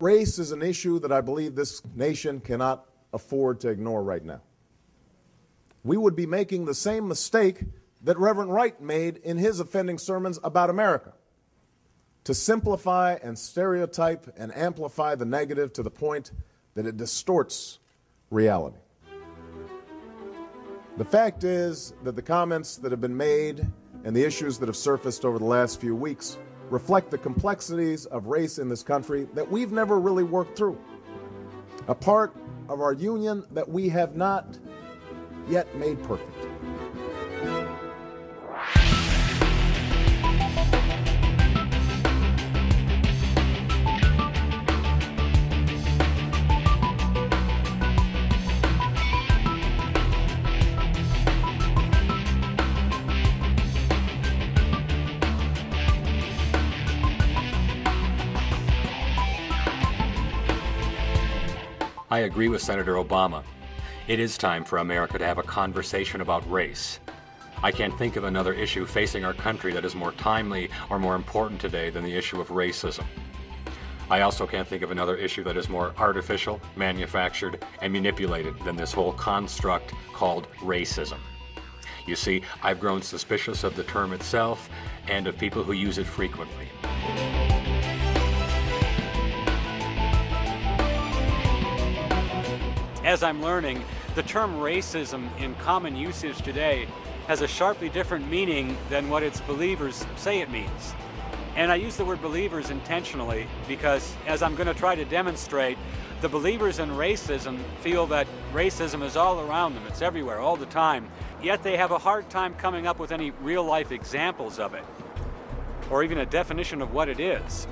Race is an issue that I believe this nation cannot afford to ignore right now. We would be making the same mistake that Reverend Wright made in his offending sermons about America, to simplify and stereotype and amplify the negative to the point that it distorts reality. The fact is that the comments that have been made and the issues that have surfaced over the last few weeks reflect the complexities of race in this country that we've never really worked through. A part of our union that we have not yet made perfect. I agree with Senator Obama. It is time for America to have a conversation about race. I can't think of another issue facing our country that is more timely or more important today than the issue of racism. I also can't think of another issue that is more artificial, manufactured, and manipulated than this whole construct called racism. You see, I've grown suspicious of the term itself and of people who use it frequently. As I'm learning, the term racism in common usage today has a sharply different meaning than what its believers say it means. And I use the word believers intentionally because, as I'm going to try to demonstrate, the believers in racism feel that racism is all around them, it's everywhere, all the time, yet they have a hard time coming up with any real-life examples of it, or even a definition of what it is.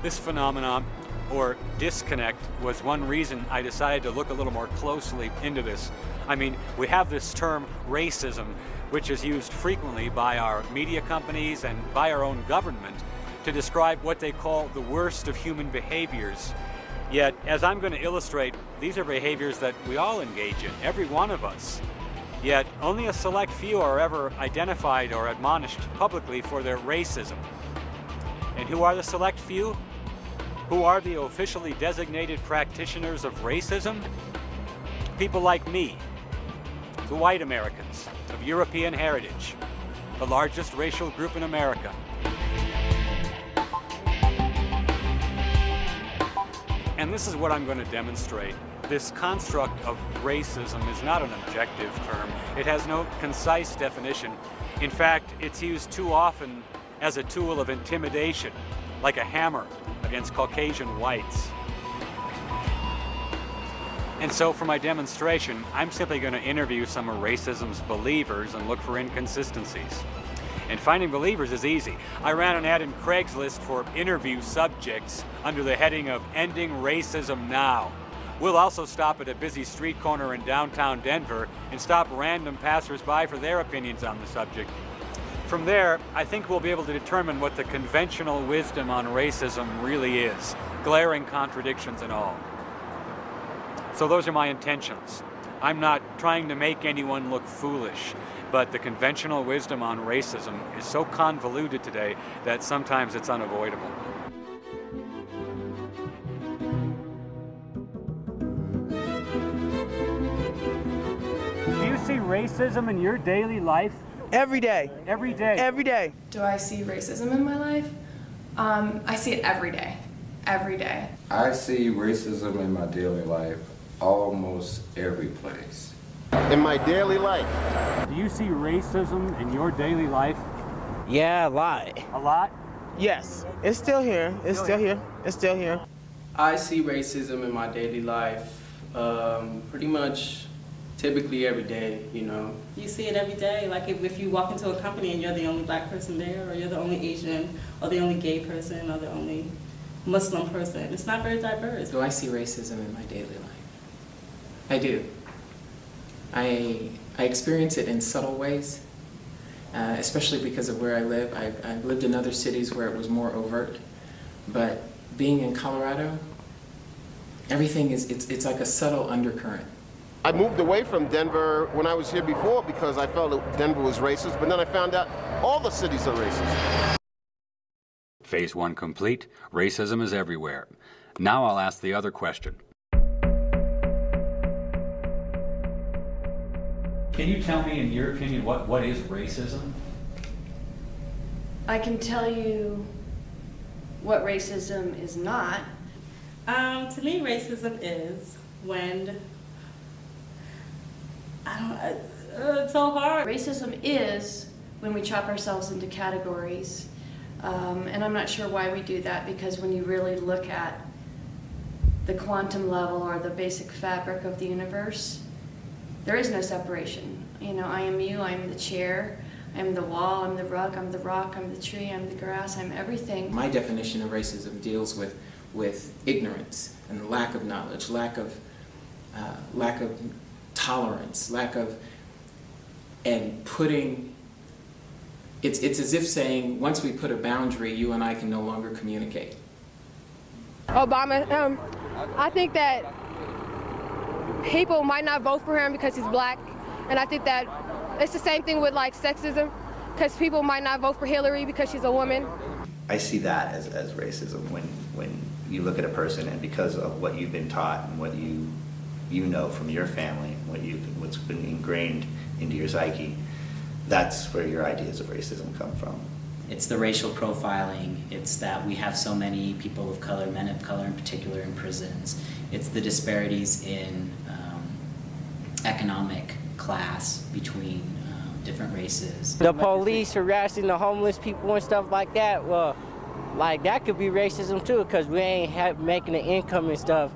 This phenomenon, or disconnect, was one reason I decided to look a little more closely into this. I mean, we have this term racism, which is used frequently by our media companies and by our own government to describe what they call the worst of human behaviors. Yet, as I'm going to illustrate, these are behaviors that we all engage in, every one of us. Yet, only a select few are ever identified or admonished publicly for their racism. And who are the select few? Who are the officially designated practitioners of racism? People like me, the white Americans of European heritage, the largest racial group in America. And this is what I'm going to demonstrate. This construct of racism is not an objective term. It has no concise definition. In fact, it's used too often as a tool of intimidation, like a hammer against Caucasian whites. And so for my demonstration, I'm simply going to interview some of racism's believers and look for inconsistencies. And finding believers is easy. I ran an ad in Craigslist for interview subjects under the heading of Ending Racism Now. We'll also stop at a busy street corner in downtown Denver and stop random passersby for their opinions on the subject. From there, I think we'll be able to determine what the conventional wisdom on racism really is, glaring contradictions and all. So those are my intentions. I'm not trying to make anyone look foolish, but the conventional wisdom on racism is so convoluted today that sometimes it's unavoidable. Do you see racism in your daily life? Every day. Every day? Every day. Do I see racism in my life? I see it every day. Every day. I see racism in my daily life almost every place. In my daily life. Do you see racism in your daily life? Yeah, a lot. A lot? Yes. It's still here. It's still here. It's still here. I see racism in my daily life pretty much typically every day, you know. You see it every day, like if you walk into a company and you're the only black person there, or you're the only Asian, or the only gay person, or the only Muslim person. It's not very diverse. Do I see racism in my daily life? I do. I experience it in subtle ways, especially because of where I live. I've lived in other cities where it was more overt, but being in Colorado, everything it's like a subtle undercurrent. I moved away from Denver when I was here before because I felt that Denver was racist, but then I found out all the cities are racist. Phase 1 complete. Racism is everywhere. Now I'll ask the other question. Can you tell me, in your opinion, what is racism? I can tell you what racism is not. To me, racism is when, it's so hard. Racism is when we chop ourselves into categories. And I'm not sure why we do that, because when you really look at the quantum level or the basic fabric of the universe, there is no separation. You know, I am you, I am the chair, I am the wall, I'm the rug, I'm the rock, I'm the tree, I'm the grass, I'm everything. My definition of racism deals with ignorance and lack of knowledge, lack of tolerance, and putting, it's as if saying, once we put a boundary, you and I can no longer communicate. Obama, I think that people might not vote for him because he's black, and I think that it's the same thing with like sexism, because people might not vote for Hillary because she's a woman. I see that as racism when you look at a person and because of what you've been taught and what you know from your family, what's been ingrained into your psyche, that's where your ideas of racism come from. It's the racial profiling. It's that we have so many people of color, men of color in particular, in prisons. It's the disparities in economic class between different races. The police harassing the homeless people and stuff like that, well, like that could be racism too, because we ain't making an income and stuff.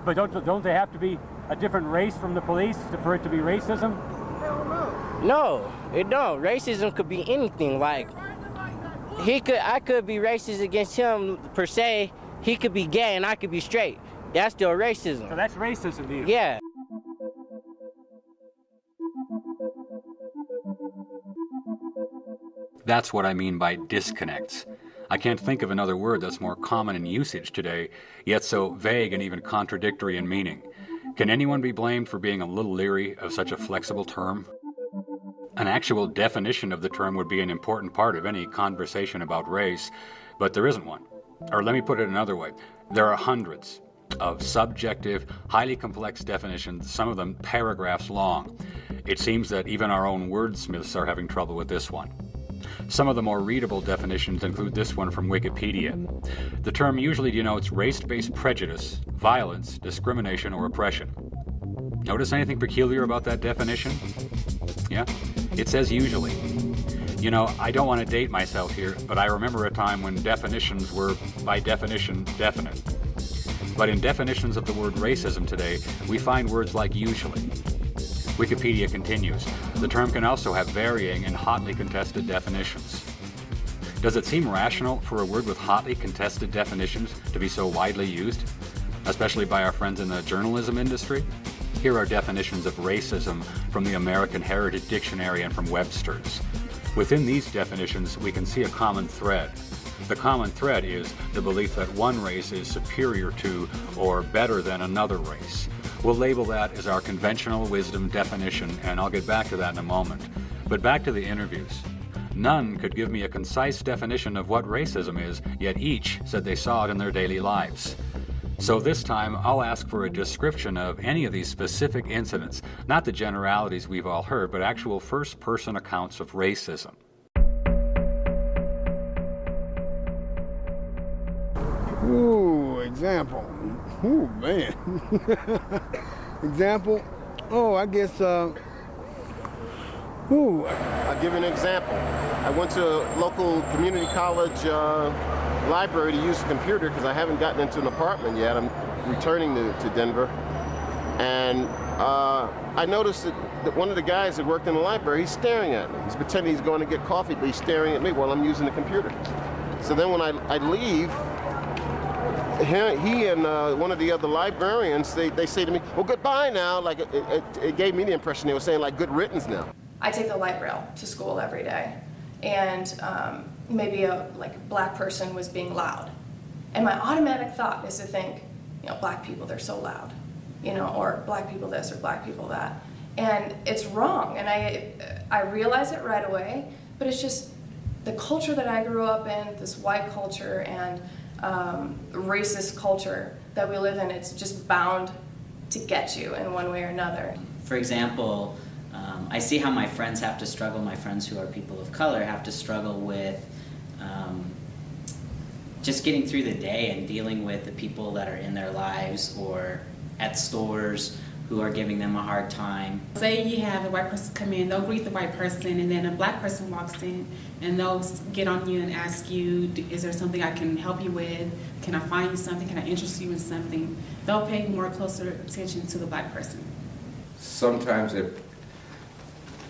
But don't they have to be a different race from the police for it to be racism? No, it don't. Racism could be anything. Like I could be racist against him per se. He could be gay and I could be straight. That's still racism. So that's racism to you? Yeah. That's what I mean by disconnects. I can't think of another word that's more common in usage today, yet so vague and even contradictory in meaning. Can anyone be blamed for being a little leery of such a flexible term? An actual definition of the term would be an important part of any conversation about race, but there isn't one. Or let me put it another way. There are hundreds of subjective, highly complex definitions, some of them paragraphs long. It seems that even our own wordsmiths are having trouble with this one. Some of the more readable definitions include this one from Wikipedia. The term usually denotes race-based prejudice, violence, discrimination, or oppression. Notice anything peculiar about that definition? Yeah? It says usually. You know, I don't want to date myself here, but I remember a time when definitions were, by definition, definite. But in definitions of the word racism today, we find words like usually. Wikipedia continues, the term can also have varying and hotly contested definitions. Does it seem rational for a word with hotly contested definitions to be so widely used, especially by our friends in the journalism industry? Here are definitions of racism from the American Heritage Dictionary and from Webster's. Within these definitions, we can see a common thread. The common thread is the belief that one race is superior to or better than another race. We'll label that as our conventional wisdom definition, and I'll get back to that in a moment. But back to the interviews. None could give me a concise definition of what racism is, yet each said they saw it in their daily lives. So this time, I'll ask for a description of any of these specific incidents, not the generalities we've all heard, but actual first-person accounts of racism. Ooh, example. Ooh, man. Example. Oh, I guess, I'll give you an example. I went to a local community college library to use a computer because I haven't gotten into an apartment yet. I'm returning to Denver. And I noticed that one of the guys that worked in the library, he's staring at me. He's pretending he's going to get coffee, but he's staring at me while I'm using the computer. So then when I leave, he and one of the other librarians, they say to me, well, goodbye now. Like it gave me the impression they were saying like good riddance now. I take the light rail to school every day, and maybe a black person was being loud. And my automatic thought is to think, you know, black people, they're so loud, you know, or black people this or black people that. And it's wrong, and I realize it right away, but it's just the culture that I grew up in, this white culture, and racist culture that we live in, it's just bound to get you in one way or another. For example, I see how my friends have to struggle, my friends who are people of color have to struggle with just getting through the day and dealing with the people that are in their lives or at stores who are giving them a hard time. Say you have a white person come in, they'll greet the white person, and then a black person walks in and they'll get on you and ask you, is there something I can help you with? Can I find you something? Can I interest you in something? They'll pay more closer attention to the black person. Sometimes if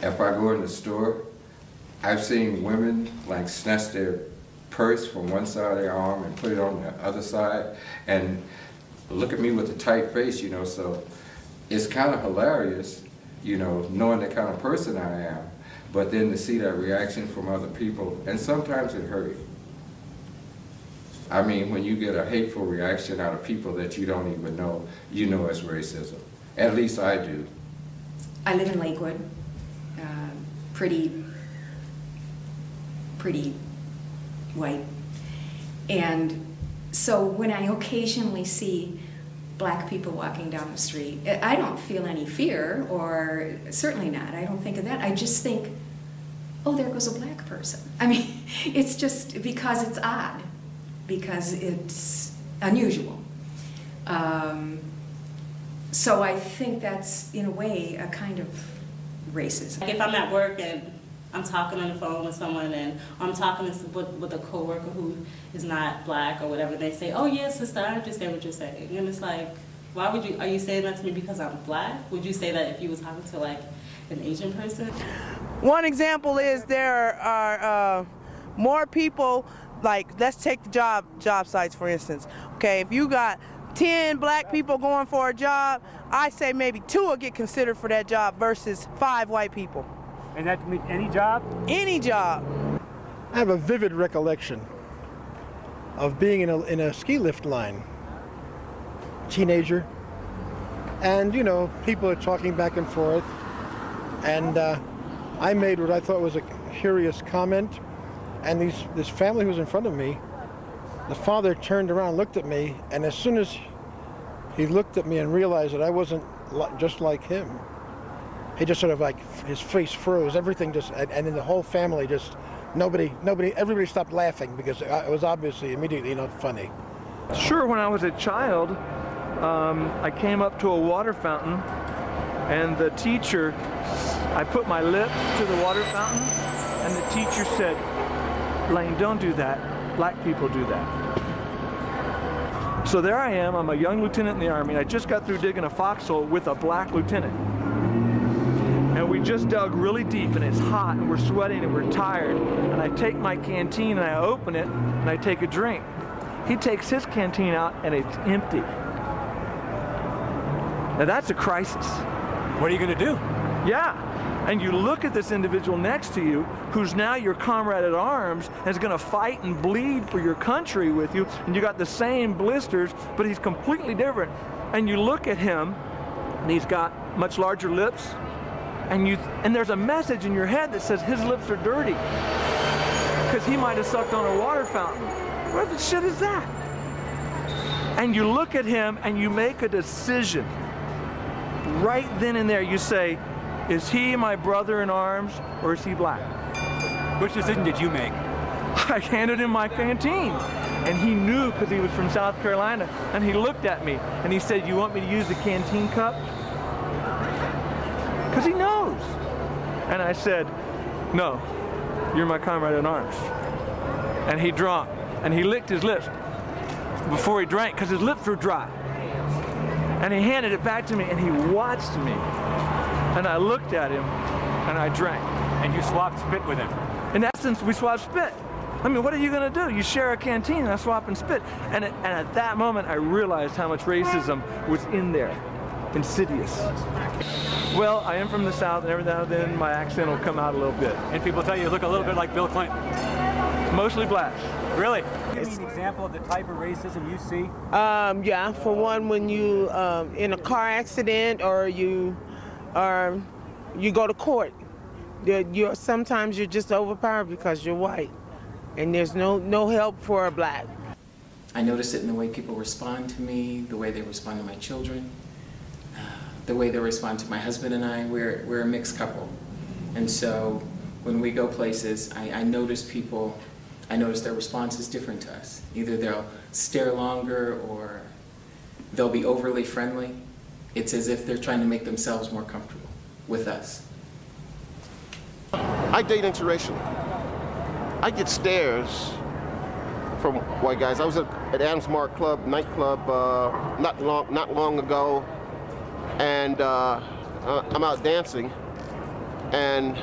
I go in the store, I've seen women like snatch their purse from one side of their arm and put it on the other side and look at me with a tight face, you know, so it's kind of hilarious, you know, knowing the kind of person I am, but then to see that reaction from other people, and sometimes it hurts. I mean, when you get a hateful reaction out of people that you don't even know, you know it's racism. At least I do. I live in Lakewood, pretty white. And so when I occasionally see black people walking down the street, I don't feel any fear, or certainly not. I don't think of that. I just think, oh, there goes a black person. I mean, it's just because it's odd, because it's unusual. So I think that's, in a way, a kind of racism. Like if I'm at work and I'm talking on the phone with someone, and I'm talking with a coworker who is not black or whatever, they say, oh yes, sister, I understand what you're saying. And it's like, why would you, are you saying that to me because I'm black? Would you say that if you were talking to like an Asian person? One example is there are more people, like let's take the job sites for instance. Okay, if you got 10 black people going for a job, I say maybe 2 will get considered for that job versus 5 white people. And that can mean any job? Any job. I have a vivid recollection of being in a ski lift line, teenager, and you know, people are talking back and forth, and I made what I thought was a curious comment, and this family who was in front of me, the father turned around and looked at me, and as soon as he looked at me and realized that I wasn't just like him, he just sort of like, his face froze, everything just, and then the whole family just, everybody stopped laughing because it was obviously immediately not funny. Sure, when I was a child, I came up to a water fountain, and the teacher, I put my lips to the water fountain, and the teacher said, Lane, don't do that. Black people do that. So there I am, I'm a young lieutenant in the Army, I just got through digging a foxhole with a black lieutenant. And we just dug really deep, and it's hot, and we're sweating, and we're tired. And I take my canteen, and I open it, and I take a drink. He takes his canteen out, and it's empty. Now that's a crisis. What are you going to do? Yeah. And you look at this individual next to you, who's now your comrade at arms, and is going to fight and bleed for your country with you, and you got the same blisters, but he's completely different. And you look at him, and he's got much larger lips, and there's a message in your head that says his lips are dirty, because he might have sucked on a water fountain. What the shit is that? And you look at him, and you make a decision. Right then and there, you say, is he my brother in arms, or is he black? Which decision did you make? I handed him my canteen, and he knew because he was from South Carolina, and he looked at me, and he said, you want me to use the canteen cup? Because he knows. And I said, no, you're my comrade in arms. And he drank, and he licked his lips before he drank, because his lips were dry. And he handed it back to me, and he watched me. And I looked at him, and I drank. And you swapped spit with him? In essence, we swapped spit. I mean, what are you going to do? You share a canteen, and I swap and spit. And at that moment, I realized how much racism was in there. Insidious. Well, I am from the South, and every now and then my accent will come out a little bit. And people tell you look a little bit like Bill Clinton? Mostly black. Really? Give me an example of the type of racism you see? Yeah, for one, when you in a car accident, or you go to court, sometimes you're just overpowered because you're white, and there's no help for a black. I notice it in the way people respond to me, the way they respond to my children, the way they respond to my husband and I. We're a mixed couple. And so when we go places, I notice people, I notice their response is different to us. Either they'll stare longer or they'll be overly friendly. It's as if they're trying to make themselves more comfortable with us. I date interracially. I get stares from white guys. I was at Adams Mark Club, nightclub, not long ago, and I'm out dancing, and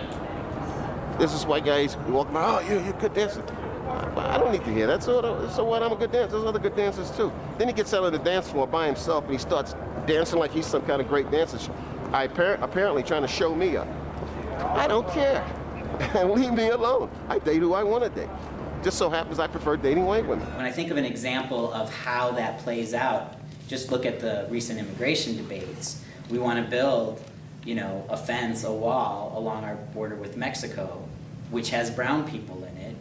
there's this white guy, he's walking by, oh, you're a good dancer. I don't need to hear that, so what, I'm a good dancer, there's other good dancers too. Then he gets out on the dance floor by himself and he starts dancing like he's some kind of great dancer. Apparently trying to show me up. I don't care, and leave me alone. I date who I want to date. Just so happens I prefer dating white women. When I think of an example of how that plays out, just look at the recent immigration debates. We want to build, a fence, a wall along our border with Mexico, which has brown people in it,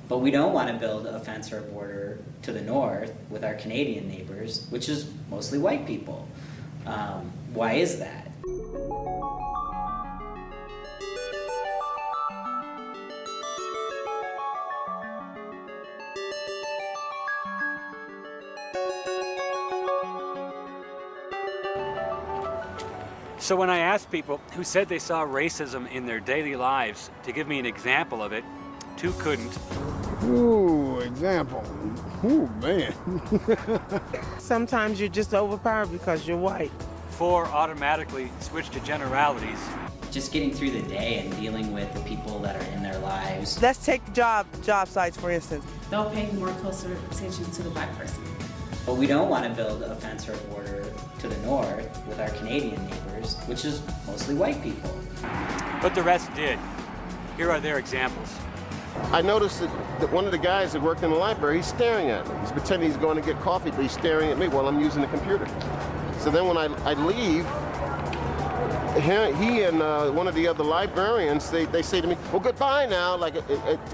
but we don't want to build a fence or a border to the north with our Canadian neighbors, which is mostly white people. Why is that? So when I asked people who said they saw racism in their daily lives to give me an example of it, 2 couldn't. Ooh, example. Ooh, man. Sometimes you're just overpowered because you're white. 4 automatically switched to generalities. Just getting through the day and dealing with the people that are in their lives. Let's take the job sites, for instance. They'll pay more closer attention to the black person. But we don't want to build a fence or a border to the north with our Canadian neighbors, which is mostly white people. But the rest did. Here are their examples. I noticed that one of the guys that worked in the library, he's staring at me. He's pretending he's going to get coffee, but he's staring at me while I'm using the computer. So then when I leave, he and one of the other librarians, they say to me, well, goodbye now. Like,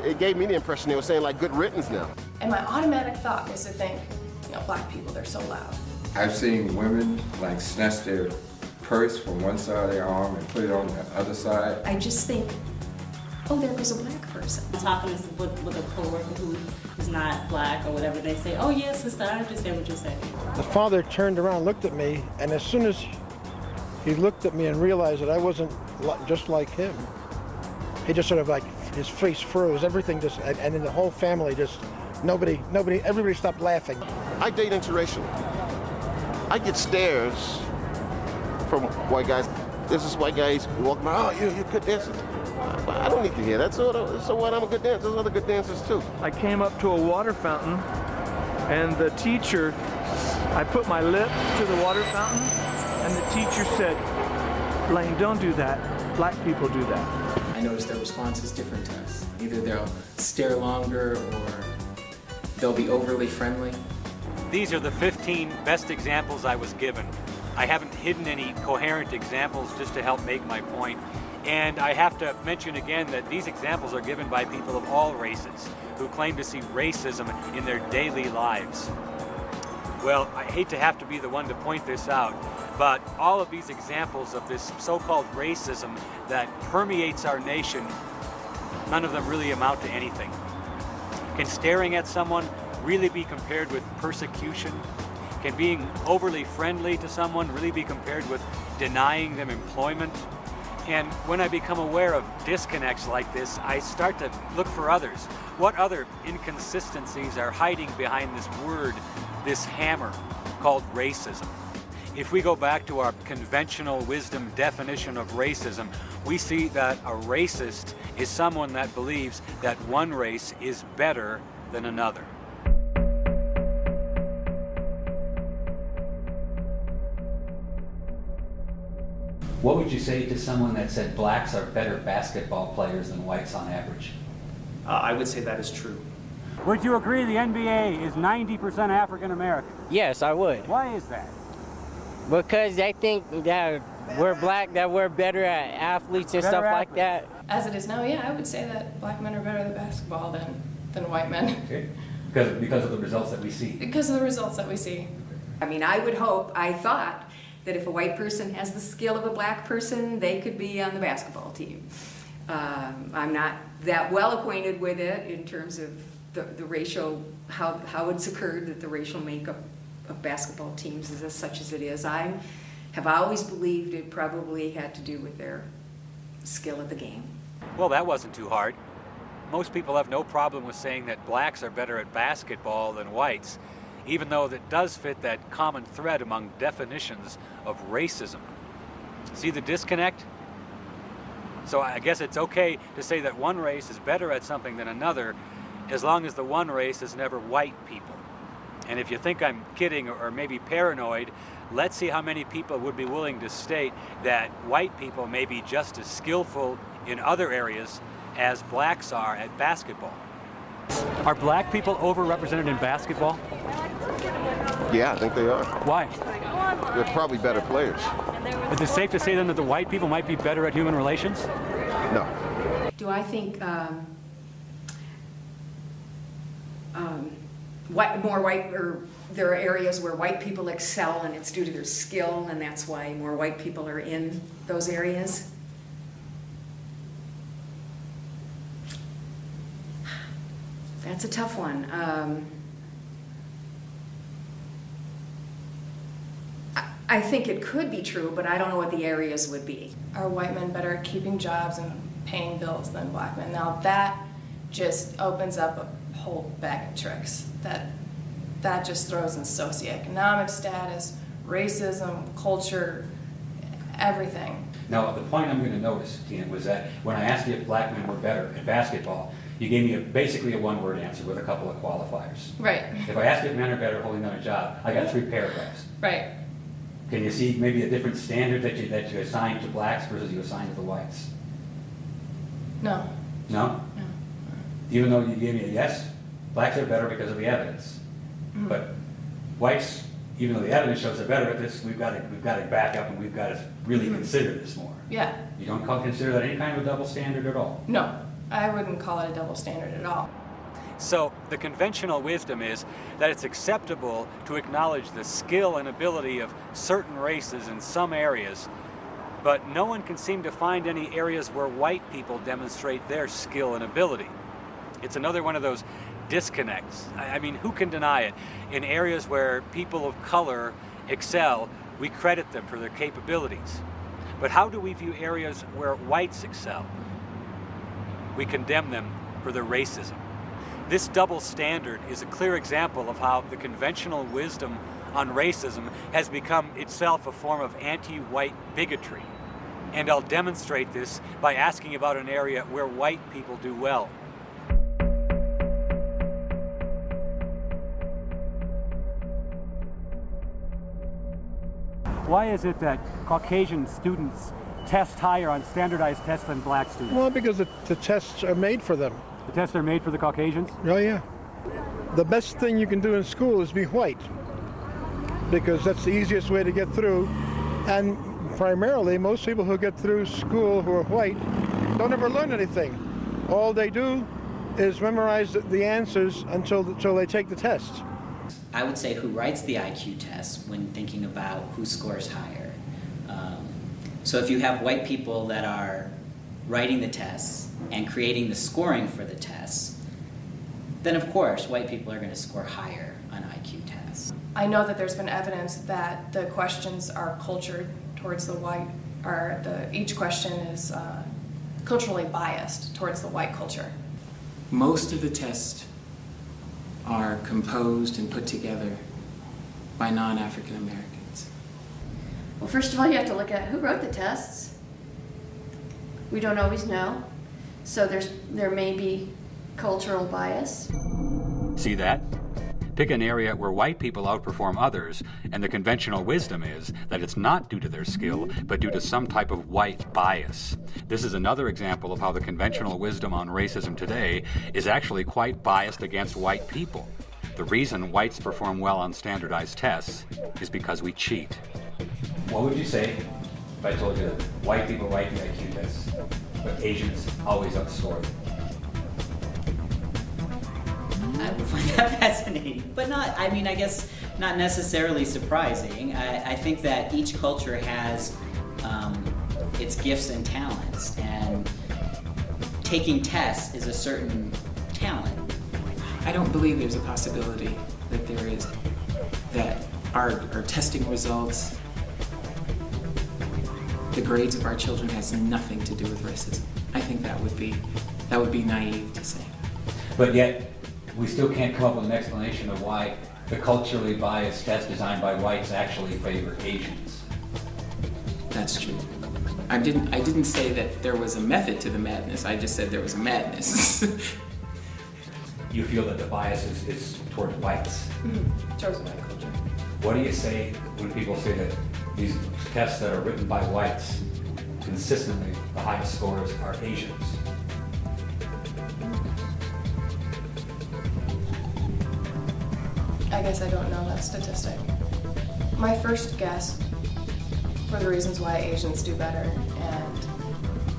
it gave me the impression they were saying, like, good riddance now. And my automatic thought is to think, black people, they're so loud. I've seen women like snatch their purse from one side of their arm and put it on the other side. I just think, oh, there goes a black person. I'm talking with a coworker who is not black or whatever. They say, oh, yes, sister, I understand what you're saying. The father turned around, looked at me, and as soon as he looked at me and realized that I wasn't just like him, he just sort of like, his face froze, everything just, and then the whole family just, everybody stopped laughing. I date interracially. I get stares from white guys. There's this white guy, he's walking by, oh, you're a good dancer. I don't need to hear that, so what, I'm a good dancer, there's other good dancers too. I came up to a water fountain, and the teacher, I put my lips to the water fountain, and the teacher said, Blaine, don't do that. Black people do that. I notice their response is different to us. Either they'll stare longer or they'll be overly friendly. These are the 15 best examples I was given. I haven't hidden any coherent examples just to help make my point. And I have to mention again that these examples are given by people of all races who claim to see racism in their daily lives. Well, I hate to have to be the one to point this out, but all of these examples of this so-called racism that permeates our nation, none of them really amount to anything. Can staring at someone really be compared with persecution? Can being overly friendly to someone really be compared with denying them employment? And when I become aware of disconnects like this, I start to look for others. What other inconsistencies are hiding behind this word, this hammer called racism? If we go back to our conventional wisdom definition of racism, we see that a racist is someone that believes that one race is better than another. What would you say to someone that said blacks are better basketball players than whites on average? I would say that is true. Would you agree the NBA is 90% African American? Yes, I would. Why is that? Because they think that we're black, that we're better at athletes and stuff like that. As it is now, yeah, I would say that black men are better at basketball than white men. Okay. Because of the results that we see. Because of the results that we see. I mean, I thought that if a white person has the skill of a black person, they could be on the basketball team. I'm not that well acquainted with it in terms of the racial, how it's occurred that the racial makeup of basketball teams is as such as it is. I have always believed it probably had to do with their skill at the game. Well, that wasn't too hard. Most people have no problem with saying that blacks are better at basketball than whites, even though that does fit that common thread among definitions of racism. See the disconnect? So I guess it's okay to say that one race is better at something than another, as long as the one race is never white people. And if you think I'm kidding or maybe paranoid, let's see how many people would be willing to state that white people may be just as skillful in other areas as blacks are at basketball. Are black people overrepresented in basketball? Yeah, I think they are. Why? They're probably better players. Is it safe to say then that the white people might be better at human relations? No. Do I think there are areas where white people excel and it's due to their skill and that's why more white people are in those areas? That's a tough one. I think it could be true, but I don't know what the areas would be. Are white men better at keeping jobs and paying bills than black men? Now that just opens up a whole bag of tricks. That just throws in socioeconomic status, racism, culture, everything. Now, the point I'm going to notice, Tina, was that when I asked you if black men were better at basketball, you gave me basically a one-word answer with a couple of qualifiers. Right. If I asked you if men are better at holding down a job, I got 3 paragraphs. Right. Can you see maybe a different standard that you assign to blacks versus you assign to the whites? No. No? No. Even though you gave me a yes, blacks are better because of the evidence. Mm-hmm. But whites, even though the evidence shows they're better at this, we've got to back up and we've got to really consider this more. Yeah. You don't consider that any kind of a double standard at all? No, I wouldn't call it a double standard at all. So the conventional wisdom is that it's acceptable to acknowledge the skill and ability of certain races in some areas, but no one can seem to find any areas where white people demonstrate their skill and ability. It's another one of those disconnects. I mean, who can deny it? In areas where people of color excel, we credit them for their capabilities. But how do we view areas where whites excel? We condemn them for their racism. This double standard is a clear example of how the conventional wisdom on racism has become itself a form of anti-white bigotry. And I'll demonstrate this by asking about an area where white people do well. Why is it that Caucasian students test higher on standardized tests than black students? Well, because the tests are made for them. The tests are made for the Caucasians? Oh, yeah. The best thing you can do in school is be white, because that's the easiest way to get through. And primarily, most people who get through school who are white don't ever learn anything. All they do is memorize the answers until they take the test. I would say who writes the IQ test when thinking about who scores higher. So if you have white people that are writing the tests and creating the scoring for the tests, then of course white people are going to score higher on IQ tests. I know that there's been evidence that the questions are cultured towards the white, or each question is culturally biased towards the white culture. Most of the tests are composed and put together by non-African Americans. Well, first of all, you have to look at who wrote the tests. We don't always know. So there may be cultural bias. See that? Pick an area where white people outperform others, and the conventional wisdom is that it's not due to their skill, but due to some type of white bias. This is another example of how the conventional wisdom on racism today is actually quite biased against white people. The reason whites perform well on standardized tests is because we cheat. What would you say if I told you that white people write the IQ tests, but Asians always outscore them? I would find that fascinating, but not, I mean, I guess not necessarily surprising. I think that each culture has its gifts and talents, and taking tests is a certain talent. I don't believe there's a possibility that there is, that our testing results, the grades of our children has nothing to do with racism. I think that would be naive to say. But yet, we still can't come up with an explanation of why the culturally biased test designed by whites actually favor Asians. That's true. I didn't say that there was a method to the madness. I just said there was a madness. You feel that the bias is toward whites? Towards white culture. What do you say when people say that these tests that are written by whites, consistently the highest scores are Asians? I guess I don't know that statistic. My first guess for the reasons why Asians do better, and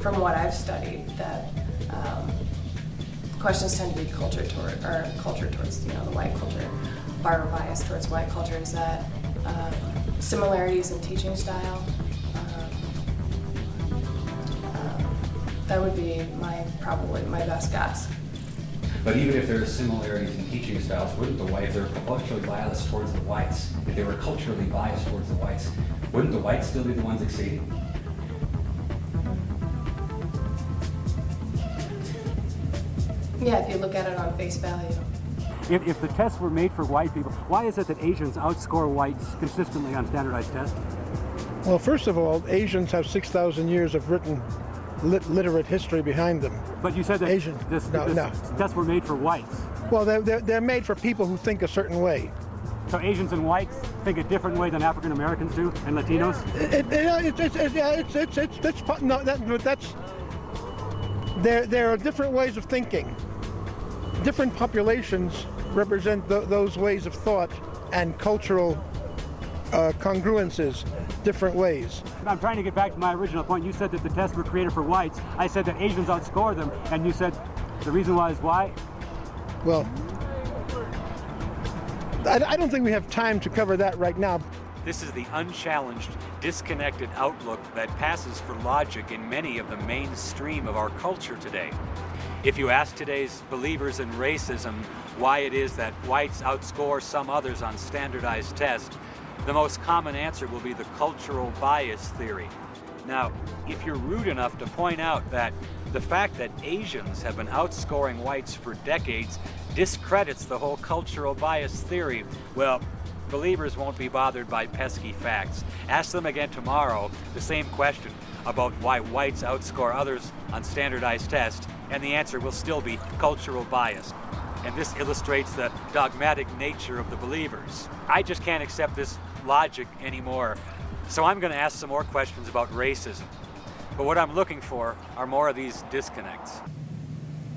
from what I've studied, that questions tend to be culture towards the white culture, or bias towards white culture, is that similarities in teaching style. That would be probably my best guess. But even if there are similarities in teaching styles, wouldn't the whites, if they were culturally biased towards the whites, if they were culturally biased towards the whites, wouldn't the whites still be the ones exceeding? Yeah, if you look at it on face value. If the tests were made for white people, why is it that Asians outscore whites consistently on standardized tests? Well, first of all, Asians have 6,000 years of written literate history behind them. But you said that this tests were made for whites. Well, they're made for people who think a certain way. So Asians and whites think a different way than African Americans do, and Latinos? There are different ways of thinking. Different populations represent those ways of thought and cultural congruences different ways. I'm trying to get back to my original point. You said that the tests were created for whites. I said that Asians outscore them, and you said the reason why is why? Well, I don't think we have time to cover that right now. This is the unchallenged, disconnected outlook that passes for logic in many of the mainstream of our culture today. If you ask today's believers in racism why it is that whites outscore some others on standardized tests, the most common answer will be the cultural bias theory. Now, if you're rude enough to point out that the fact that Asians have been outscoring whites for decades discredits the whole cultural bias theory, well, believers won't be bothered by pesky facts. Ask them again tomorrow the same question about why whites outscore others on standardized tests, and the answer will still be cultural bias. And this illustrates the dogmatic nature of the believers. I just can't accept this logic anymore. So I'm going to ask some more questions about racism. But what I'm looking for are more of these disconnects.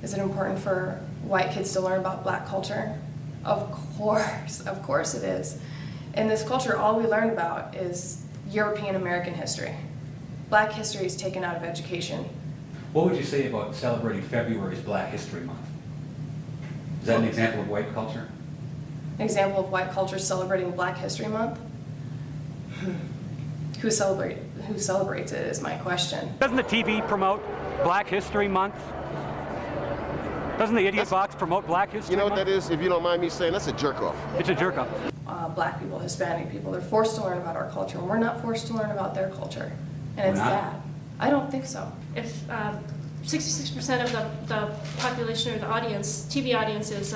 Is it important for white kids to learn about black culture? Of course it is. In this culture, all we learn about is European American history. Black history is taken out of education. What would you say about celebrating February's Black History Month? Is that an example of white culture? An example of white culture celebrating Black History Month? Who celebrates it is my question. Doesn't the TV promote Black History Month? Doesn't the Idiot Box promote Black History Month? You know what that is, if you don't mind me saying? That's a jerk-off. It's a jerk-off. Black people, Hispanic people, they're forced to learn about our culture, and we're not forced to learn about their culture. And it's sad. I don't think so. If 66% of the population or the audience, TV audience is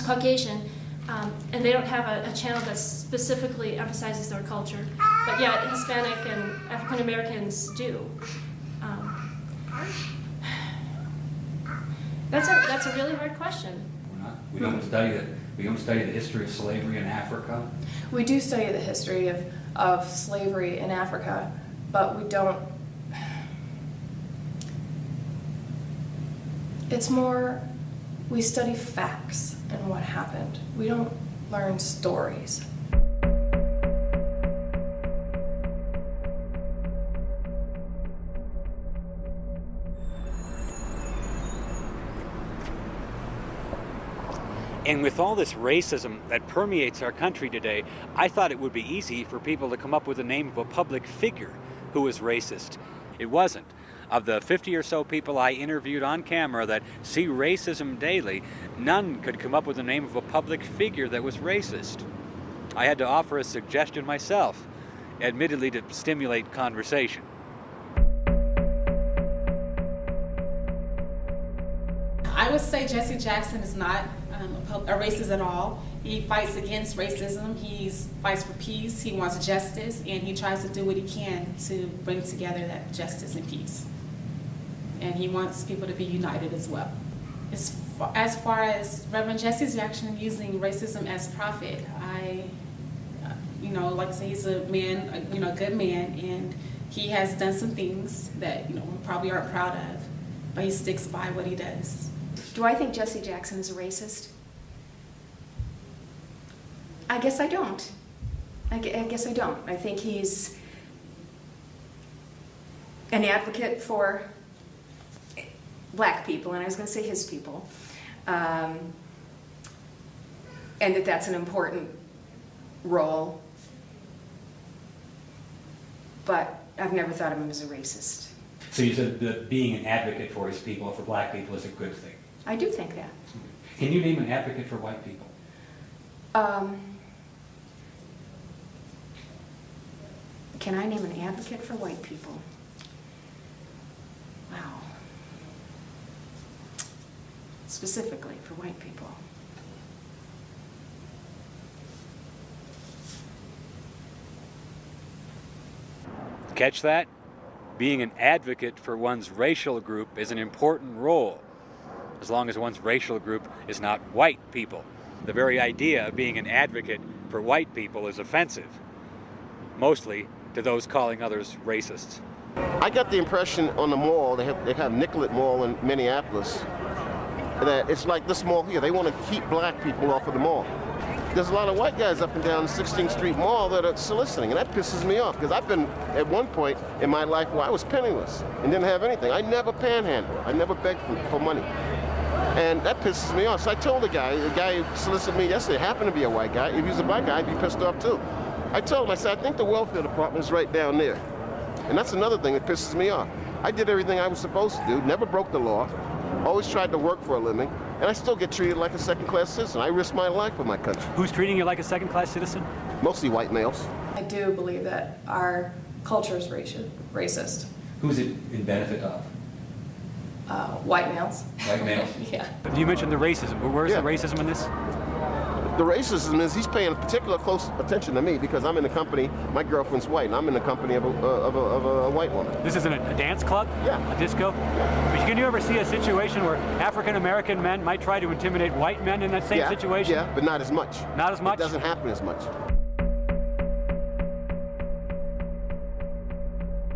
Caucasian, and they don't have a channel that specifically emphasizes their culture, but yet Hispanic and African Americans do. That's a really hard question. We don't study it. We don't study the history of slavery in Africa. We do study the history of slavery in Africa, but we don't. It's more, we study facts and what happened. We don't learn stories. And with all this racism that permeates our country today, I thought it would be easy for people to come up with the name of a public figure who was racist. It wasn't. Of the 50 or so people I interviewed on camera that see racism daily, none could come up with the name of a public figure that was racist. I had to offer a suggestion myself, admittedly to stimulate conversation. I would say Jesse Jackson is not a racist at all. He fights against racism. He fights for peace. He wants justice, and he tries to do what he can to bring together that justice and peace. And he wants people to be united as well. As far as Reverend Jesse Jackson using racism as profit, like I say, he's a man, a good man, and he has done some things that we probably aren't proud of, but he sticks by what he does. Do I think Jesse Jackson is a racist? I guess I don't. I guess I don't. I think he's an advocate for black people, and I was going to say his people, and that's an important role, but I've never thought of him as a racist. So you said that being an advocate for his people, for black people, is a good thing. I do think that. Can you name an advocate for white people? Can I name an advocate for white people? Wow. Specifically for white people. Catch that? Being an advocate for one's racial group is an important role, as long as one's racial group is not white people. The very idea of being an advocate for white people is offensive, mostly to those calling others racists. I got the impression on the mall, they have Nicollet Mall in Minneapolis, that it's like this mall here. They want to keep black people off of the mall. There's a lot of white guys up and down 16th Street Mall that are soliciting, and that pisses me off, because I've been at one point in my life where I was penniless and didn't have anything. I never panhandled. I never begged for money. And that pisses me off. So I told the guy who solicited me yesterday, happened to be a white guy. If he was a black guy, I'd be pissed off too. I told him, I said, I think the welfare department is right down there. And that's another thing that pisses me off. I did everything I was supposed to do, never broke the law, always tried to work for a living, and I still get treated like a second-class citizen. I risk my life for my country. Who's treating you like a second-class citizen? Mostly white males. I do believe that our culture is racist. Who's it in benefit of? White males. White males? Yeah. You mentioned the racism, but where's the racism in this? The racism is he's paying particular close attention to me because I'm in the company, my girlfriend's white, and I'm in the company of a white woman. This isn't a dance club? Yeah. A disco? Yeah. But can you ever see a situation where African-American men might try to intimidate white men in that same situation? Yeah, but not as much. Not as much? It doesn't happen as much.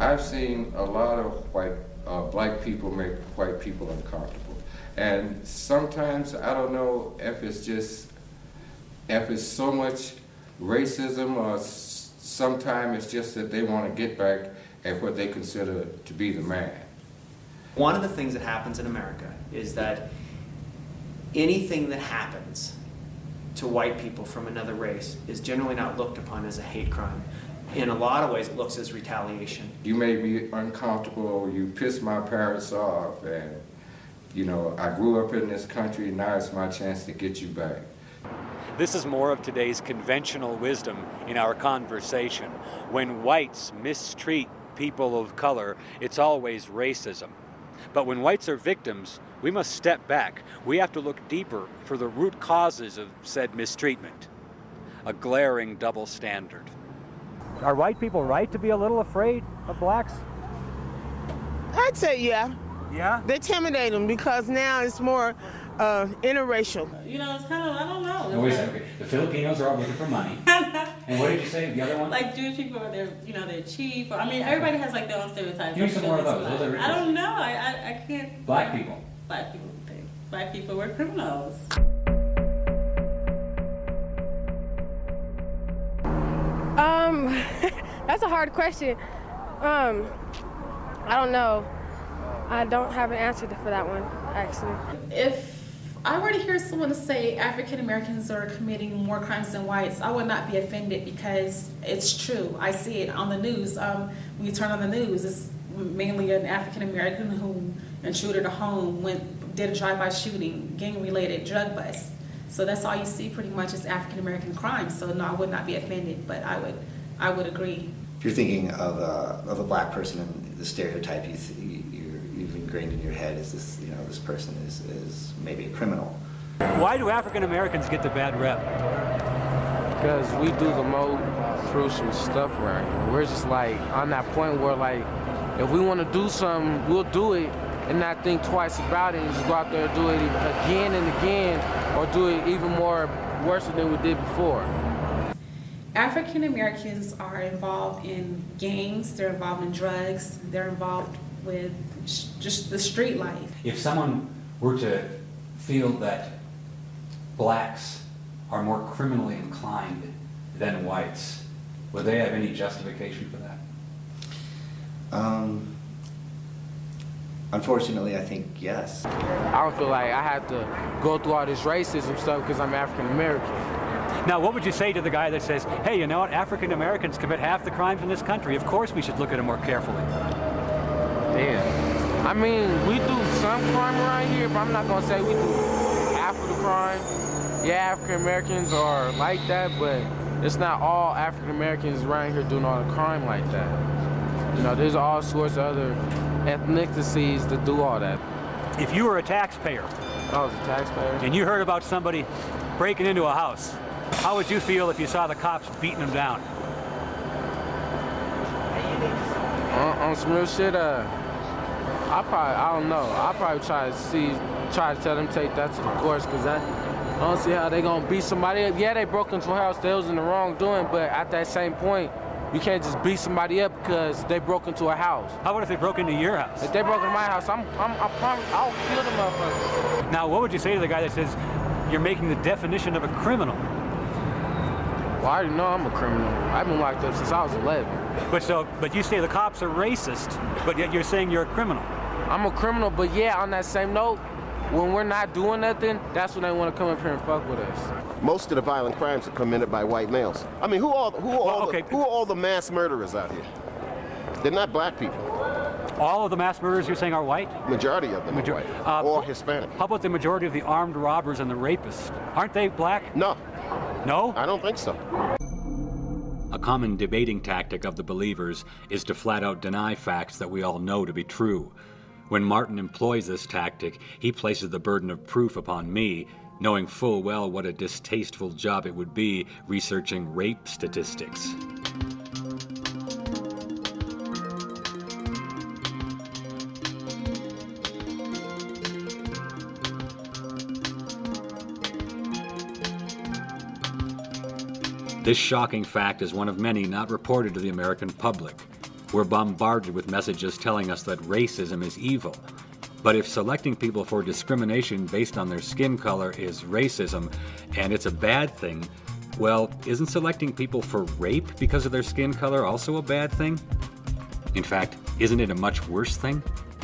I've seen a lot of black people make white people uncomfortable. And sometimes, I don't know if it's so much racism, or sometimes it's just that they want to get back at what they consider to be the man. One of the things that happens in America is that anything that happens to white people from another race is generally not looked upon as a hate crime. In a lot of ways, it looks as retaliation. You made me uncomfortable, you pissed my parents off, and I grew up in this country, now it's my chance to get you back. This is more of today's conventional wisdom in our conversation. When whites mistreat people of color, it's always racism. But when whites are victims, we must step back. We have to look deeper for the root causes of said mistreatment. A glaring double standard. Are white people right to be a little afraid of blacks? I'd say yeah. Yeah? They intimidate them because now it's more interracial. It's kind of, I don't know. No, wait a second. The Filipinos are all looking for money. And what did you say, the other one? Like Jewish people, they're cheap. Everybody has like their own stereotypes. Give me some more of those. I don't know. I can't. Black people. Black people think black people were criminals. That's a hard question. I don't know. I don't have an answer for that one, actually. If I were to hear someone say African Americans are committing more crimes than whites, I would not be offended because it's true. I see it on the news. When you turn on the news, it's mainly an African American who intruded a home, did a drive-by shooting, gang-related drug bust. So that's all you see pretty much is African American crimes. So no, I would not be offended, but I would agree. If you're thinking of a black person and the stereotype you've ingrained in your head is this, you know, this person is maybe a criminal. Why do African Americans get the bad rep? Because we do the most crucial stuff around here. We're just like on that point where like, if we want to do something, we'll do it and not think twice about it and just go out there and do it again and again, or do it even more worse than we did before. African Americans are involved in gangs, they're involved in drugs, they're involved with just the street life. If someone were to feel that blacks are more criminally inclined than whites, would they have any justification for that? Unfortunately, I think yes. I don't feel like I have to go through all this racism stuff because I'm African American. Now, what would you say to the guy that says, hey, you know what, African Americans commit half the crimes in this country. Of course we should look at them more carefully. Damn. I mean, we do some crime around here, but I'm not going to say we do half of the crime. Yeah, African Americans are like that, but it's not all African Americans around here doing all the crime like that. You know, there's all sorts of other ethnicities that do all that. If you were a taxpayer, I was a taxpayer, and you heard about somebody breaking into a house, how would you feel if you saw the cops beating them down? On some real shit, I don't know. I'll probably try to tell them take that to the courts, because I don't see how they gonna beat somebody up. Yeah, they broke into a house, they was in the wrongdoing, but at that same point, you can't just beat somebody up because they broke into a house. How about if they broke into your house? If they broke into my house, I promise I'll kill them motherfuckers. Now, what would you say to the guy that says you're making the definition of a criminal? Well, I already know I'm a criminal. I've been locked up since I was 11. But you say the cops are racist, but yet you're saying you're a criminal. I'm a criminal, but yeah, on that same note, when we're not doing nothing, that's when they want to come up here and fuck with us. Most of the violent crimes are committed by white males. I mean, who are all the mass murderers out here? They're not black people. All of the mass murderers you're saying are white? Majority of them are white, or Hispanic. How about the majority of the armed robbers and the rapists? Aren't they black? No. No? I don't think so. A common debating tactic of the believers is to flat out deny facts that we all know to be true. When Martin employs this tactic, he places the burden of proof upon me, knowing full well what a distasteful job it would be researching rape statistics. This shocking fact is one of many not reported to the American public. We're bombarded with messages telling us that racism is evil. But if selecting people for discrimination based on their skin color is racism, and it's a bad thing, well, isn't selecting people for rape because of their skin color also a bad thing? In fact, isn't it a much worse thing?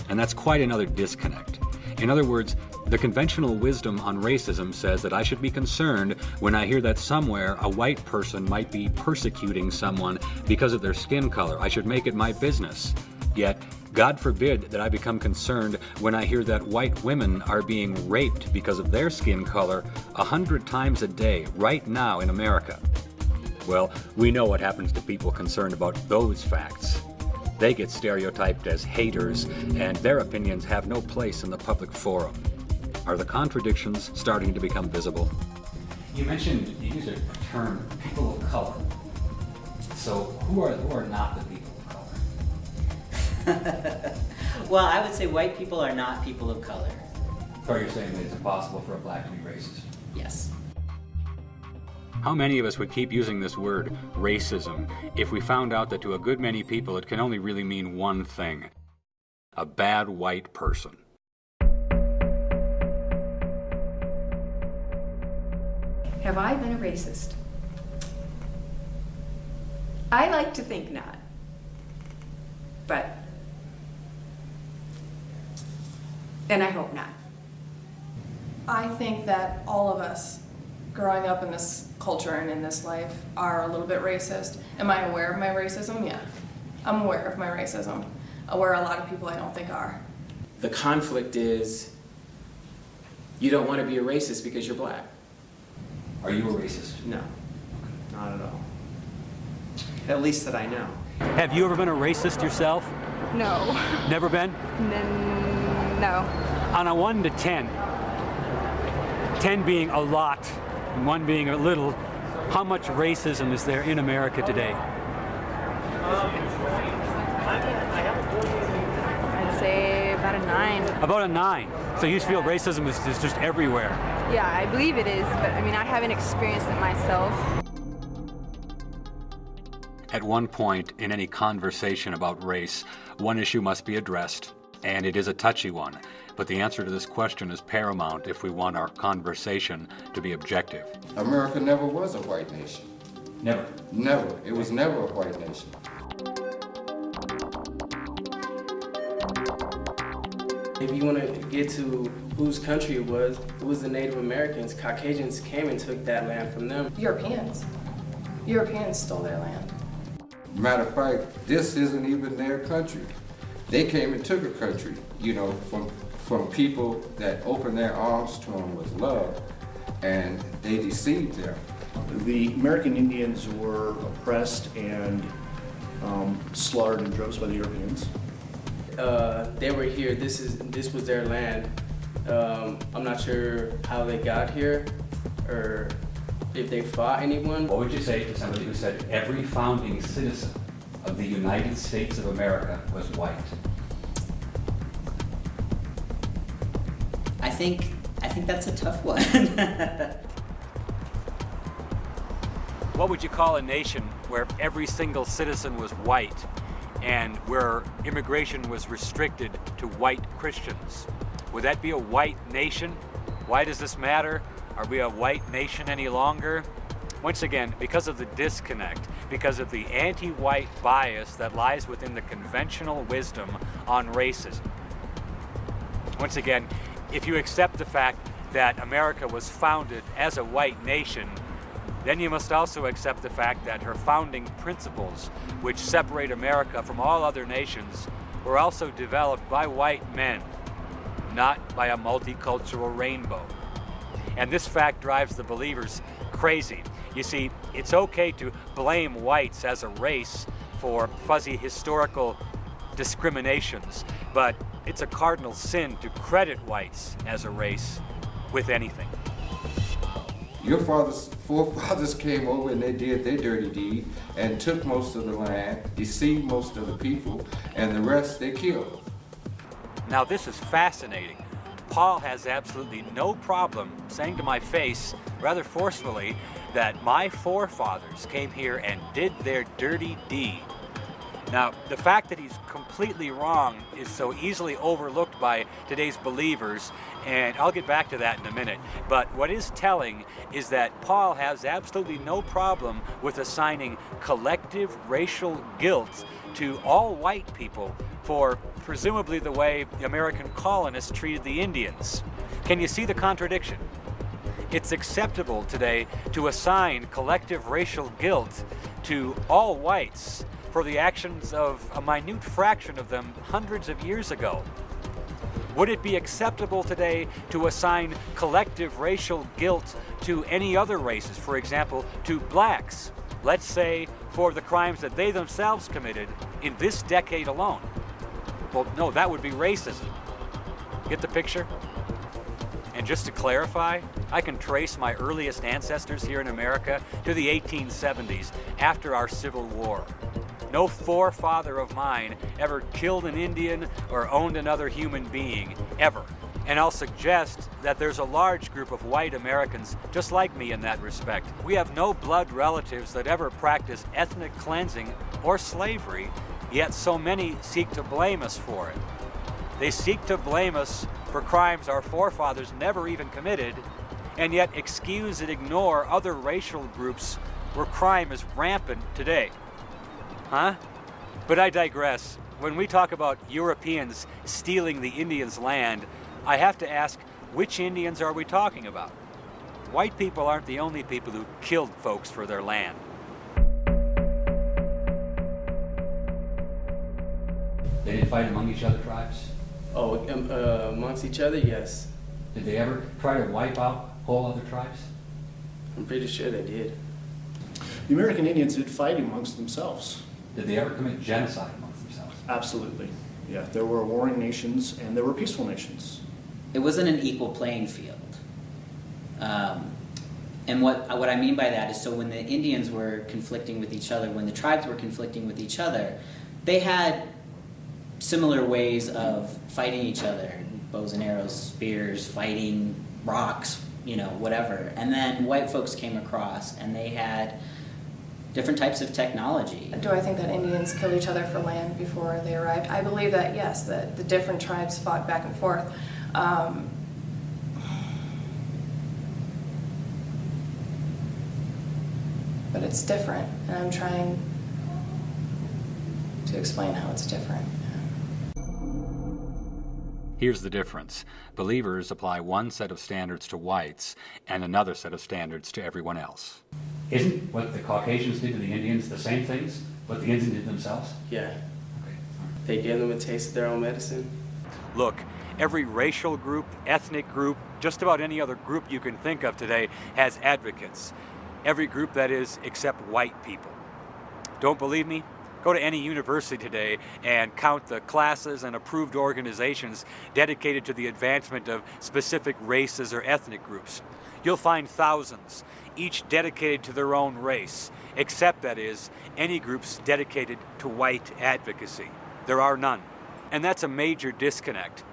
And that's quite another disconnect. In other words, the conventional wisdom on racism says that I should be concerned when I hear that somewhere a white person might be persecuting someone because of their skin color. I should make it my business. Yet, God forbid that I become concerned when I hear that white women are being raped because of their skin color 100 times a day right now in America. Well, we know what happens to people concerned about those facts. They get stereotyped as haters, and their opinions have no place in the public forum. Are the contradictions starting to become visible? You mentioned, you used a term, people of color. So who are not the people of color? Well, I would say white people are not people of color. So you're saying that it's impossible for a black to be racist? Yes. How many of us would keep using this word, racism, if we found out that to a good many people it can only really mean one thing: a bad white person? Have I been a racist? I like to think not. And I hope not. I think that all of us growing up in this culture and in this life are a little bit racist. Am I aware of my racism? Yeah. I'm aware of my racism, where a lot of people I don't think are. The conflict is you don't want to be a racist because you're black. Are you a racist? No, not at all. At least that I know. Have you ever been a racist yourself? No. Never been? No. On a 1 to 10, 10 being a lot and 1 being a little, how much racism is there in America today? I'd say about a 9. About a 9. So you feel racism is just everywhere? Yeah, I believe it is, but I mean, I haven't experienced it myself. At one point in any conversation about race, one issue must be addressed, and it is a touchy one. But the answer to this question is paramount if we want our conversation to be objective. America never was a white nation. Never? Never. It was never a white nation. If you want to get to whose country it was the Native Americans. Caucasians came and took that land from them. Europeans. Europeans stole their land. Matter of fact, this isn't even their country. They came and took a country, you know, from people that opened their arms to them with love, and they deceived them. The American Indians were oppressed and slaughtered in droves by the Europeans. They were here. This was their land. I'm not sure how they got here or if they fought anyone. What would you say to somebody who said every founding citizen of the United States of America was white? I think that's a tough one. What would you call a nation where every single citizen was white and where immigration was restricted to white Christians? Would that be a white nation? Why does this matter? Are we a white nation any longer? Once again, because of the disconnect, because of the anti-white bias that lies within the conventional wisdom on racism. Once again, if you accept the fact that America was founded as a white nation, then you must also accept the fact that her founding principles, which separate America from all other nations, were also developed by white men, not by a multicultural rainbow. And this fact drives the believers crazy. You see, it's okay to blame whites as a race for fuzzy historical discriminations, but it's a cardinal sin to credit whites as a race with anything. Your forefathers came over and they did their dirty deed and took most of the land, deceived most of the people, and the rest they killed. Now this is fascinating. Paul has absolutely no problem saying to my face, rather forcefully, that my forefathers came here and did their dirty deed. Now, the fact that he's completely wrong is so easily overlooked by today's believers, and I'll get back to that in a minute. But what is telling is that Paul has absolutely no problem with assigning collective racial guilt to all white people for presumably the way the American colonists treated the Indians. Can you see the contradiction? It's acceptable today to assign collective racial guilt to all whites for the actions of a minute fraction of them hundreds of years ago. Would it be acceptable today to assign collective racial guilt to any other races, for example, to blacks, let's say for the crimes that they themselves committed in this decade alone? Well, no, that would be racism. Get the picture? And just to clarify, I can trace my earliest ancestors here in America to the 1870s, after our Civil War. No forefather of mine ever killed an Indian or owned another human being, ever. And I'll suggest that there's a large group of white Americans just like me in that respect. We have no blood relatives that ever practiced ethnic cleansing or slavery, yet so many seek to blame us for it. They seek to blame us for crimes our forefathers never even committed, and yet excuse and ignore other racial groups where crime is rampant today. Huh? But I digress. When we talk about Europeans stealing the Indians' land, I have to ask, which Indians are we talking about? White people aren't the only people who killed folks for their land. They didn't fight among each other, tribes? Oh, amongst each other, yes. Did they ever try to wipe out whole other tribes? I'm pretty sure they did. The American Indians did fight amongst themselves. Did they ever commit genocide amongst themselves? Absolutely. Yeah, there were warring nations and there were peaceful nations. It wasn't an equal playing field. And what I mean by that is, so when the Indians were conflicting with each other, when the tribes were conflicting with each other, they had similar ways of fighting each other, bows and arrows, spears, fighting, rocks, you know, whatever. And then white folks came across and they had different types of technology. Do I think that Indians killed each other for land before they arrived? I believe that, yes, that the different tribes fought back and forth. But it's different, and I'm trying to explain how it's different. Here's the difference. Believers apply one set of standards to whites and another set of standards to everyone else. Isn't what the Caucasians did to the Indians the same things what the Indians did themselves? Yeah. Okay. They gave them a taste of their own medicine. Look, every racial group, ethnic group, just about any other group you can think of today has advocates. Every group, that is, except white people. Don't believe me? Go to any university today and count the classes and approved organizations dedicated to the advancement of specific races or ethnic groups. You'll find thousands, each dedicated to their own race, except, that is, any groups dedicated to white advocacy. There are none. And that's a major disconnect.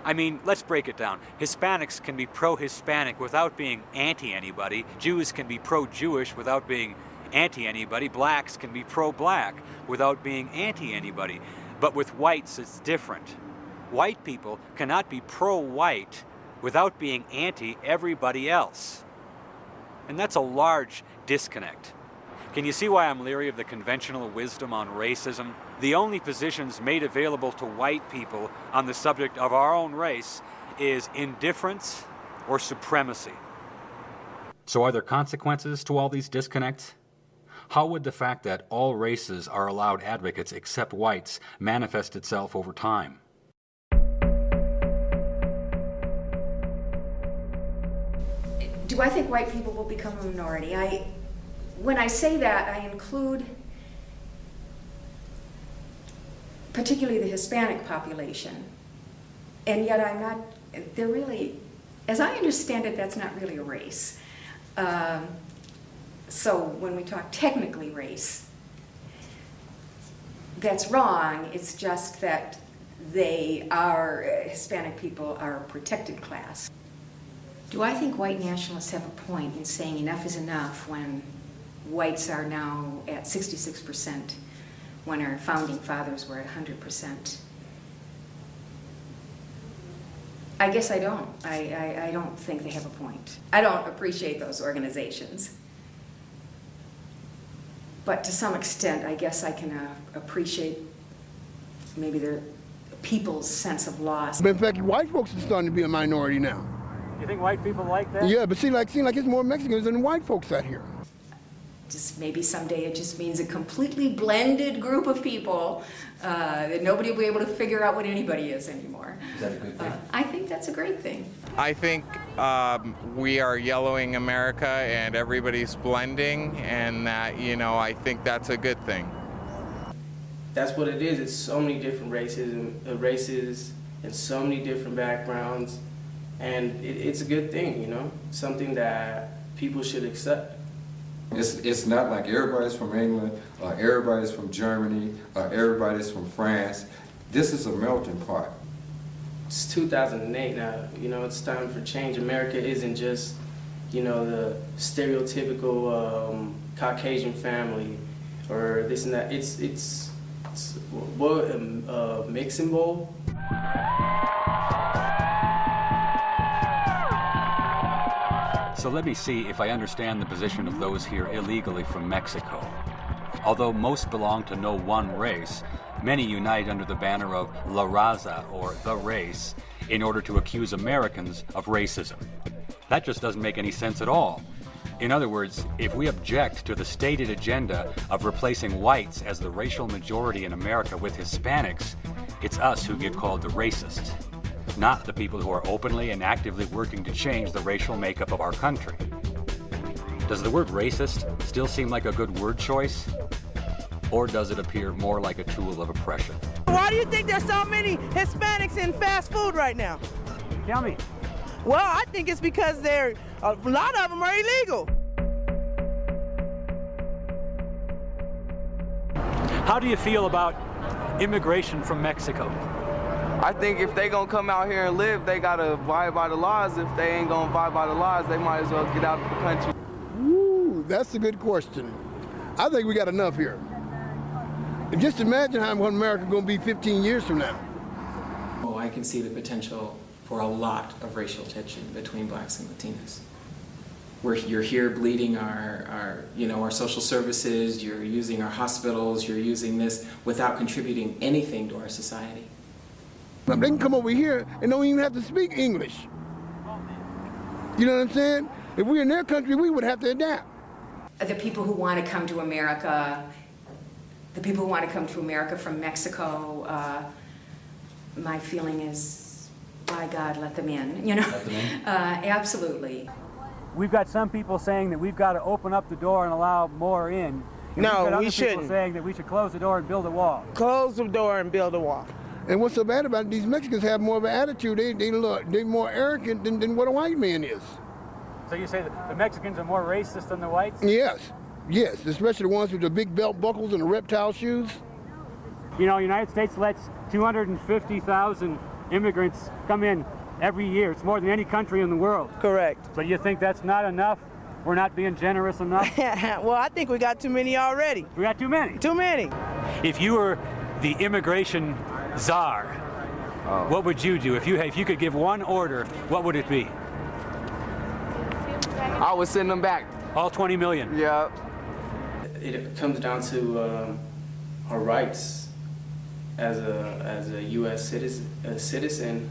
I mean, let's break it down. Hispanics can be pro-Hispanic without being anti-anybody. Jews can be pro-Jewish without being anti-anybody. Blacks can be pro-black without being anti-anybody. But with whites, it's different. White people cannot be pro-white without being anti-everybody else. And that's a large disconnect. Can you see why I'm leery of the conventional wisdom on racism? The only positions made available to white people on the subject of our own race is indifference or supremacy. So are there consequences to all these disconnects? How would the fact that all races are allowed advocates except whites manifest itself over time? Do I think white people will become a minority? When I say that, I include particularly the Hispanic population. And yet I'm not, they're really, as I understand it, that's not really a race. So when we talk technically race, that's wrong. It's just that Hispanic people are a protected class. Do I think white nationalists have a point in saying enough is enough when whites are now at 66%, when our founding fathers were at 100%? I guess I don't. I don't think they have a point. I don't appreciate those organizations. But to some extent, I guess I can appreciate maybe their people's sense of loss. But in fact, white folks are starting to be a minority now. You think white people like that? Yeah, but seem like it's more Mexicans than white folks out here. Just maybe someday it just means a completely blended group of people that nobody will be able to figure out what anybody is anymore. Is that a good thing? I think that's a great thing. I think we are yellowing America and everybody's blending, and that, you know, I think that's a good thing. That's what it is. It's so many different races and so many different backgrounds, and it's a good thing, you know, something that people should accept. It's not like everybody's from England, or everybody's from Germany, or everybody's from France. This is a melting pot. It's 2008 now, you know, it's time for change. America isn't just, you know, the stereotypical Caucasian family or this and that. It's what, a mixing bowl? So let me see if I understand the position of those here illegally from Mexico. Although most belong to no one race, many unite under the banner of La Raza, or the race, in order to accuse Americans of racism. That just doesn't make any sense at all. In other words, if we object to the stated agenda of replacing whites as the racial majority in America with Hispanics, it's us who get called the racists, not the people who are openly and actively working to change the racial makeup of our country. Does the word racist still seem like a good word choice? Or does it appear more like a tool of oppression? Why do you think there's so many Hispanics in fast food right now? Tell me. Well, I think it's because a lot of them are illegal. How do you feel about immigration from Mexico? I think if they gonna come out here and live, they gotta abide by the laws. If they ain't gonna abide by the laws, they might as well get out of the country. Ooh, that's a good question. I think we got enough here. And just imagine how America's gonna be 15 years from now. Oh, I can see the potential for a lot of racial tension between blacks and Latinos. You're here bleeding our social services, you're using our hospitals, you're using this without contributing anything to our society. They can come over here and don't even have to speak English. You know what I'm saying? If we're in their country, we would have to adapt. The people who want to come to America, from Mexico, my feeling is, by God, let them in, you know? Let them in? Absolutely. We've got some people saying that we've got to open up the door and allow more in. And No, we people shouldn't. Saying that we should close the door and build a wall. Close the door and build a wall. And what's so bad about it, these Mexicans have more of an attitude. They're more arrogant than what a white man is. So you say that the Mexicans are more racist than the whites? Yes, especially the ones with the big belt buckles and the reptile shoes. You know, the United States lets 250,000 immigrants come in every year. It's more than any country in the world. Correct. But you think that's not enough? We're not being generous enough? Well, I think we got too many already. We got too many? Too many. If you were the immigration czar, what would you do? If you could give one order, what would it be? I would send them back. All 20 million? Yeah. It comes down to our rights as a U.S. citizen. A citizen?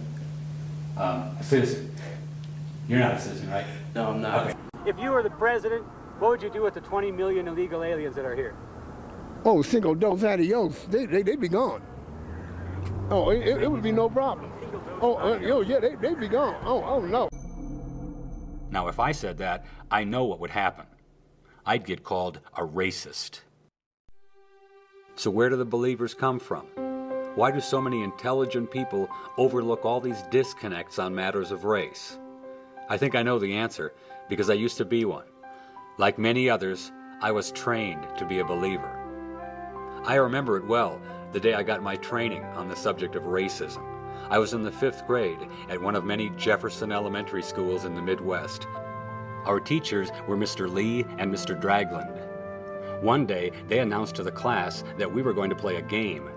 You're not a citizen, right? No, I'm not. Okay. If you were the president, what would you do with the 20 million illegal aliens that are here? Oh, cinco dos adios. They'd be gone. Oh, it would be no problem. Yeah, they'd be gone. Oh, no. Now, if I said that, I know what would happen. I'd get called a racist. So where do the believers come from? Why do so many intelligent people overlook all these disconnects on matters of race? I think I know the answer, because I used to be one. Like many others, I was trained to be a believer. I remember it well, the day I got my training on the subject of racism. I was in the 5th grade at one of many Jefferson elementary schools in the Midwest. Our teachers were Mr. Lee and Mr. Dragland. One day, they announced to the class that we were going to play a game.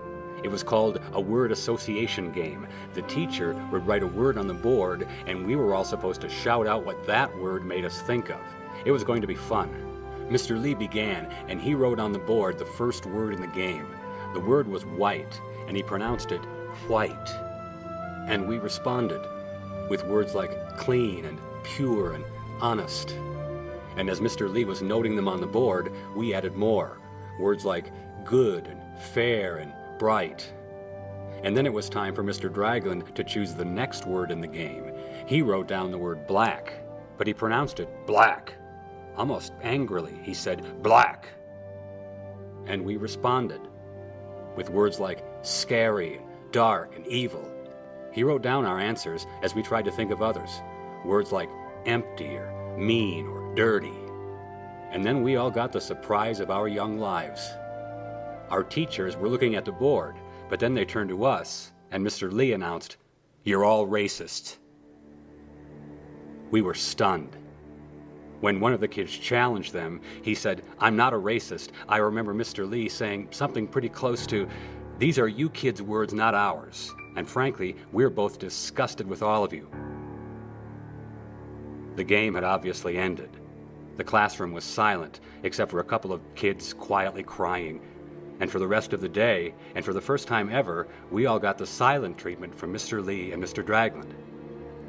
It was called a word association game. The teacher would write a word on the board, and we were all supposed to shout out what that word made us think of. It was going to be fun. Mr. Lee began, and he wrote on the board the first word in the game. The word was white, and he pronounced it white. And we responded with words like clean and pure and honest. And as Mr. Lee was noting them on the board, we added more. Words like good and fair and bright. And then it was time for Mr. Dragland to choose the next word in the game. He wrote down the word black, but he pronounced it black. Almost angrily, he said black. And we responded with words like scary and dark and evil. He wrote down our answers as we tried to think of others. Words like empty or mean or dirty. And then we all got the surprise of our young lives. Our teachers were looking at the board, but then they turned to us, and Mr. Lee announced, "You're all racist." We were stunned. When one of the kids challenged them, he said, "I'm not a racist. I remember Mr. Lee saying something pretty close to, 'These are you kids' words, not ours. And frankly, we're both disgusted with all of you.'" The game had obviously ended. The classroom was silent, except for a couple of kids quietly crying. And for the rest of the day, and for the first time ever, we all got the silent treatment from Mr. Lee and Mr. Dragland.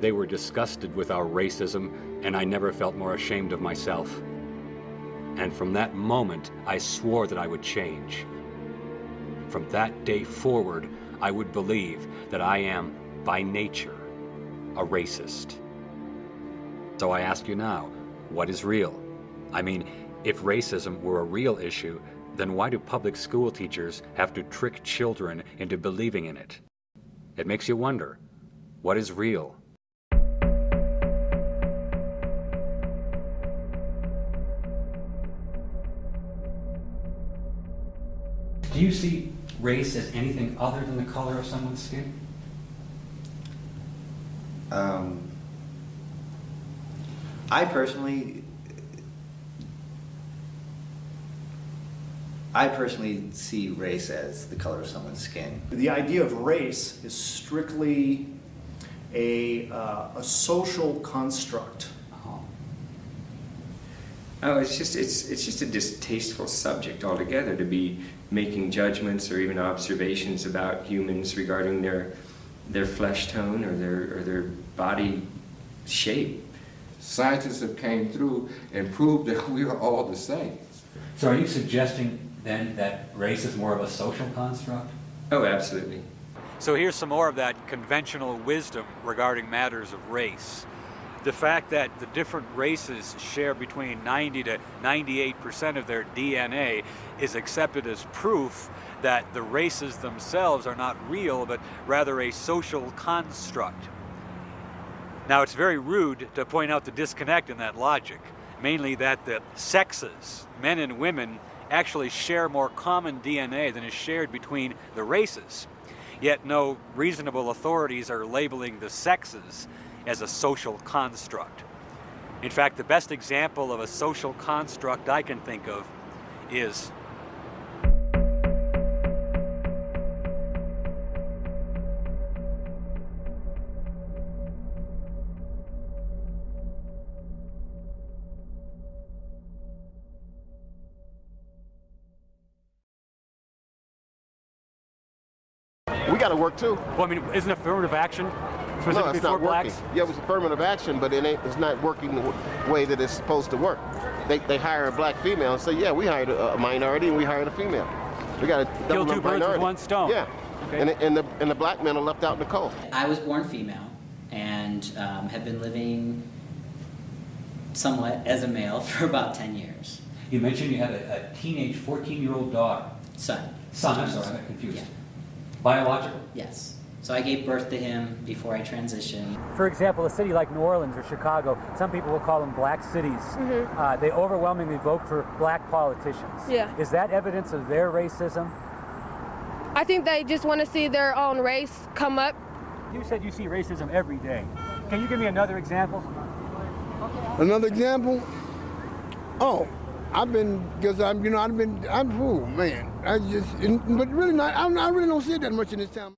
They were disgusted with our racism, and I never felt more ashamed of myself. And from that moment, I swore that I would change. From that day forward, I would believe that I am, by nature, a racist. So I ask you now, what is real? I mean, if racism were a real issue, then why do public school teachers have to trick children into believing in it? It makes you wonder, what is real? Do you see race as anything other than the color of someone's skin? I personally see race as the color of someone's skin. The idea of race is strictly a social construct. Oh, it's just a distasteful subject altogether to be making judgments or even observations about humans regarding their flesh tone or their body shape. Scientists have came through and proved that we are all the same. So are you suggesting then that race is more of a social construct? Oh, absolutely. So here's some more of that conventional wisdom regarding matters of race. The fact that the different races share between 90 to 98% of their DNA is accepted as proof that the races themselves are not real, but rather a social construct. Now, it's very rude to point out the disconnect in that logic, mainly that the sexes, men and women, actually share more common DNA than is shared between the races. Yet no reasonable authorities are labeling the sexes as a social construct. In fact, the best example of a social construct I can think of is we got to work too. Well, I mean, isn't affirmative action No, specifically it's not for blacks? working. Yeah, it was affirmative action, but it's not working the way that it's supposed to work. They hire a black female and say, yeah, we hired a minority and we hired a female. We got to kill two birds with one stone. Yeah, okay. and the black men are left out in the cold. I was born female and have been living somewhat as a male for about 10 years. You mentioned you had a teenage 14-year-old daughter. Son. Son, I'm sorry, I got confused. Yeah. Biological? Yes. So I gave birth to him before I transitioned. For example, a city like New Orleans or Chicago, some people will call them black cities. Mm-hmm. They overwhelmingly vote for black politicians. Yeah. Is that evidence of their racism? I think they just want to see their own race come up. You said you see racism every day. Can you give me another example? Another example? Oh, I'm fool, man. But really not, I really don't see it that much in this town.